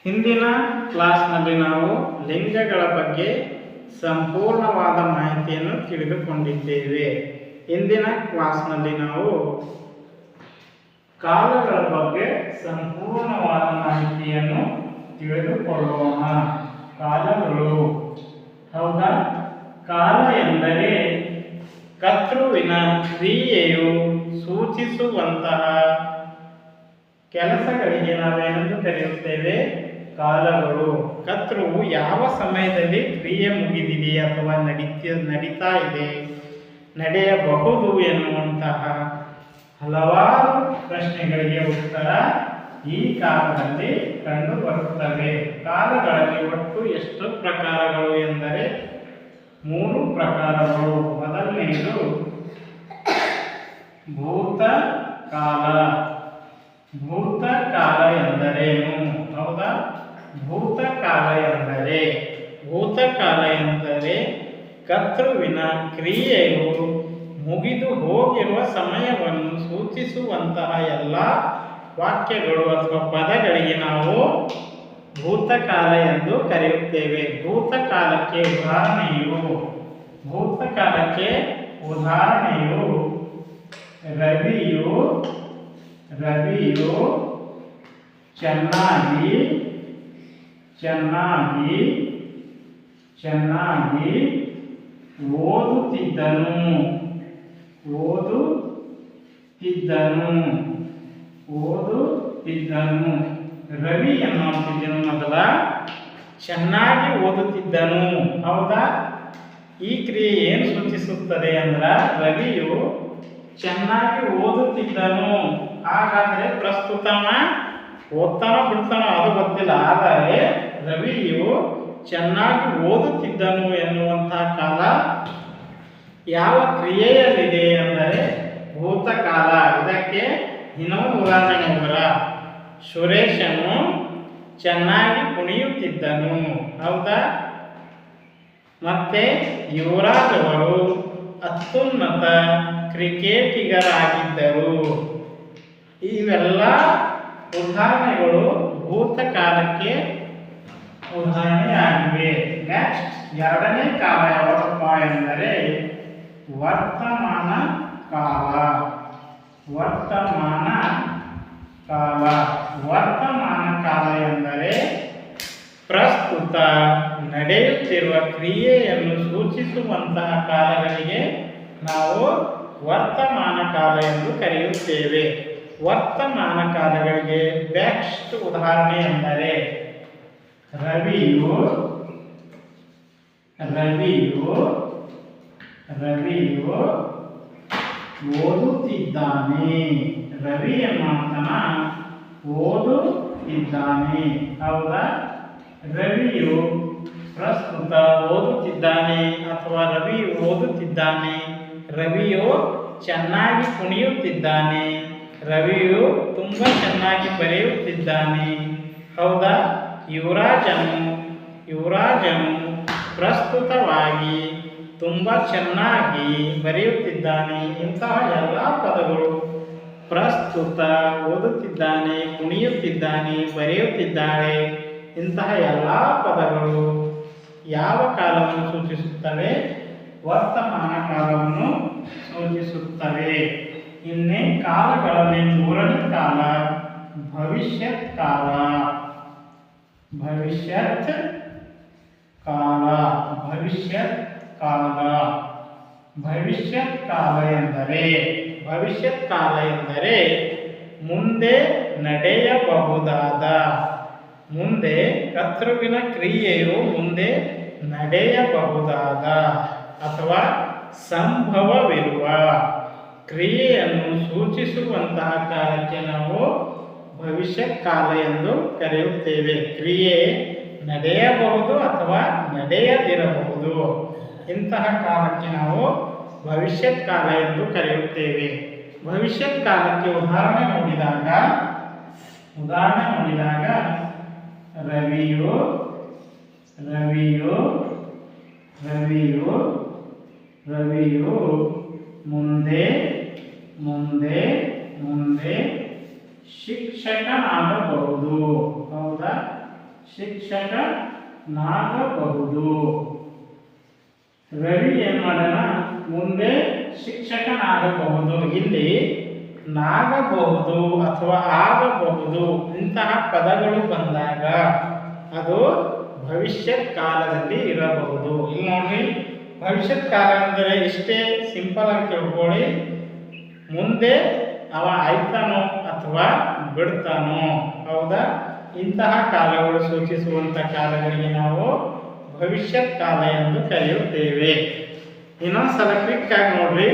ಹಿಂದಿನ ಕ್ಲಾಸ್ನಲ್ಲಿ ನಾವು ಲಿಂಗಗಳ ಬಗ್ಗೆ ಸಂಪೂರ್ಣವಾದ ಮಾಹಿತಿಯನ್ನು ತಿಳಿದುಕೊಂಡಿದ್ದೇವೆ. ಇಂದಿನ ಕ್ಲಾಸ್ನಲ್ಲಿ ನಾವು ಕಾಲಗಳ ಬಗ್ಗೆ ಸಂಪೂರ್ಣವಾದ ಮಾಹಿತಿಯನ್ನು ತಿಳಿದುಕೊಳ್ಳೋಣ. ಕಾಲಗಳು, ಹೌದಾ? ಕಾಲ ಎಂದರೆ ಕರ್ತೃವಿನ ಕ್ರಿಯೆಯು ಸೂಚಿಸುವಂತಹ ಕೆಲಸಗಳಿಗೆ ನಾವೇನೆಂದು ಕರೆಯುತ್ತೇವೆ? ಕಾಲಗಳು. ಕರ್ತೃವು ಯಾವ ಸಮಯದಲ್ಲಿ ಕ್ರಿಯೆ ಮುಗಿದಿದೆ ಅಥವಾ ನಡೀತಾ ಇದೆ, ನಡೆಯಬಹುದು ಎನ್ನುವಂತಹ ಹಲವಾರು ಪ್ರಶ್ನೆಗಳಿಗೆ ಉತ್ತರ ಈ ಕಾಲದಲ್ಲಿ ಕಂಡು ಬರುತ್ತವೆ. ಕಾಲಗಳಲ್ಲಿ ಒಟ್ಟು ಎಷ್ಟು ಪ್ರಕಾರಗಳು ಎಂದರೆ 3 ಪ್ರಕಾರಗಳು. ಮೊದಲನೆಯದು ಭೂತಕಾಲ. ಭೂತಕಾಲ ಎಂದರೇನು? ಹೌದಾ? ಭೂತಕಾಲ ಎಂದರೆ ಕರ್ತೃವಿನ ಕ್ರಿಯೆಯು ಮುಗಿದು ಹೋಗಿರುವ ಸಮಯವನ್ನು ಸೂಚಿಸುವಂತಹ ಎಲ್ಲ ವಾಕ್ಯಗಳು ಅಥವಾ ಪದಗಳಿಗೆ ನಾವು ಭೂತಕಾಲ ಎಂದು ಕರೆಯುತ್ತೇವೆ. ಭೂತಕಾಲಕ್ಕೆ ಉದಾಹರಣೆಯು ರವಿಯು ಚೆನ್ನಾಗಿ ಓದುತ್ತಿದ್ದನು. ರವಿ ಎನ್ನುವಂತಿದ್ದನು ಮೊದಲ ಚೆನ್ನಾಗಿ ಓದುತ್ತಿದ್ದನು. ಹೌದಾ? ಈ ಕ್ರಿಯೆ ಏನು ಸೂಚಿಸುತ್ತದೆ ಅಂದ್ರೆ ರವಿಯು ಚೆನ್ನಾಗಿ ಓದುತ್ತಿದ್ದನು. ಹಾಗಾದ್ರೆ ಪ್ರಸ್ತುತ ಓದ್ತಾನೋ ಬಿಡ್ತಾನೋ ಅದು ಗೊತ್ತಿಲ್ಲ, ಆದರೆ ರವಿಯು ಚೆನ್ನಾಗಿ ಓದುತ್ತಿದ್ದನು ಎನ್ನುವಂತಹ ಕಾಲ ಯಾವ ಕ್ರಿಯೆಯಲ್ಲಿದೆ ಅಂದರೆ ಭೂತಕಾಲ. ಇದಕ್ಕೆ ಇನ್ನೊಂದು ಉದಾಹರಣೆ ನೋಡ್ರ, ಸುರೇಶನು ಚೆನ್ನಾಗಿ ಕುಣಿಯುತ್ತಿದ್ದನು. ಹೌದಾ? ಮತ್ತೆ ಯುವರಾಜ್ ಅವರು ಅತ್ಯುನ್ನತ ಕ್ರಿಕೆಟಿಗರಾಗಿದ್ದರು. ಇವೆಲ್ಲ ಉದಾಹರಣೆಗಳು ಭೂತಕಾಲಕ್ಕೆ ಉದಾಹರಣೆಯಾಗಿವೆ. ನೆಕ್ಸ್ಟ್ ಎರಡನೇ ಕಾಲ ಯಾವಪ್ಪ ಎಂದರೆ ವರ್ತಮಾನ ಕಾಲ. ವರ್ತಮಾನ ಕಾಲ ಎಂದರೆ ಪ್ರಸ್ತುತ ನಡೆಯುತ್ತಿರುವ ಕ್ರಿಯೆಯನ್ನು ಸೂಚಿಸುವಂತಹ ಕಾಲಗಳಿಗೆ ನಾವು ವರ್ತಮಾನ ಕಾಲ ಎಂದು ಕರೆಯುತ್ತೇವೆ. ವರ್ತಮಾನ ಕಾಲಗಳಿಗೆ ಬೆಸ್ಟ್ ಉದಾಹರಣೆ ಎಂದರೆ ರವಿಯು ಓದುತ್ತಿದ್ದಾನೆ. ರವಿ ಎನ್ನುವಂತನ ಓದುತ್ತಿದ್ದಾನೆ. ಹೌದಾ? ರವಿಯು ಪ್ರಸ್ತುತ ಓದುತ್ತಿದ್ದಾನೆ ಅಥವಾ ರವಿಯು ಓದುತ್ತಿದ್ದಾನೆ. ರವಿಯು ಚೆನ್ನಾಗಿ ಕುಣಿಯುತ್ತಿದ್ದಾನೆ. ರವಿಯು ತುಂಬ ಚೆನ್ನಾಗಿ ಬರೆಯುತ್ತಿದ್ದಾನೆ. ಹೌದಾ? ಯುವರಾಜನು ಪ್ರಸ್ತುತವಾಗಿ ತುಂಬ ಚೆನ್ನಾಗಿ ಬರೆಯುತ್ತಿದ್ದಾನೆ. ಇಂತಹ ಎಲ್ಲ ಪದಗಳು ಪ್ರಸ್ತುತ, ಓದುತ್ತಿದ್ದಾನೆ, ಕುಣಿಯುತ್ತಿದ್ದಾನೆ, ಬರೆಯುತ್ತಿದ್ದಾಳೆ, ಇಂತಹ ಎಲ್ಲ ಪದಗಳು ಯಾವ ಕಾಲವನ್ನು ಸೂಚಿಸುತ್ತವೆ? ವರ್ತಮಾನ ಕಾಲವನ್ನು ಸೂಚಿಸುತ್ತವೆ. ಇನ್ನೇ ಕಾಲಗಳಲ್ಲಿ 3ನೇ ಕಾಲ ಭವಿಷ್ಯತ್ ಕಾಲ. ಭವಿಷ್ಯತ್ ಕಾಲ ಎಂದರೆ ಮುಂದೆ ನಡೆಯಬಹುದಾದ, ಮುಂದೆ ಕರ್ತೃವಿನ ಕ್ರಿಯೆಯು ಮುಂದೆ ನಡೆಯಬಹುದಾದ ಅಥವಾ ಸಂಭವವಿರುವ ಕ್ರಿಯೆಯನ್ನು ಸೂಚಿಸುವಂತಹ ಕಾಲಕ್ಕೆ ನಾವು ಭವಿಷ್ಯತ್ ಕಾಲ ಎಂದು ಕರೆಯುತ್ತೇವೆ. ಕ್ರಿಯೆ ನಡೆಯಬಹುದು ಅಥವಾ ನಡೆಯದಿರಬಹುದು. ಇಂತಹ ಕಾಲಕ್ಕೆ ನಾವು ಭವಿಷ್ಯತ್ ಕಾಲ ಎಂದು ಕರೆಯುತ್ತೇವೆ. ಭವಿಷ್ಯತ್ ಕಾಲಕ್ಕೆ ಉದಾಹರಣೆ ನೋಡಿದಾಗ ರವಿಯು ಮುಂದೆ ಶಿಕ್ಷಕನಾಗಬಹುದು. ಹೌದಾ? ಶಿಕ್ಷಕನಾಗಬಹುದು. ರವಿ ಏನ್ ಮಾಡೋಣ, ಮುಂದೆ ಶಿಕ್ಷಕನಾಗಬಹುದು. ಇಲ್ಲಿ ನಾಗಬಹುದು ಅಥವಾ ಆಗಬಹುದು ಇಂತಹ ಪದಗಳು ಬಂದಾಗ ಅದು ಭವಿಷ್ಯತ್ ಕಾಲದಲ್ಲಿ ಇರಬಹುದು. ಇಲ್ಲಿ ನೋಡ್ರಿ, ಭವಿಷ್ಯತ್ ಕಾಲ ಅಂದರೆ ಇಷ್ಟೇ ಸಿಂಪಲ್ ಆಗಿ ತಿಳ್ಕೊಳ್ಳಿ. ಮುಂದೆ ಅವ ಆಯ್ತಾನೋ ಅಥವಾ ಬಿಡ್ತಾನೋ, ಹೌದಾ? ಇಂತಹ ಕಾಲಗಳು ಸೂಚಿಸುವಂಥ ಕಾಲಗಳಿಗೆ ನಾವು ಭವಿಷ್ಯತ್ ಕಾಲ ಎಂದು ಕರೆಯುತ್ತೇವೆ. ಇನ್ನೊಂದ್ಸಲ ಕ್ವಿಕ್ ಆಗಿ ನೋಡ್ರಿ.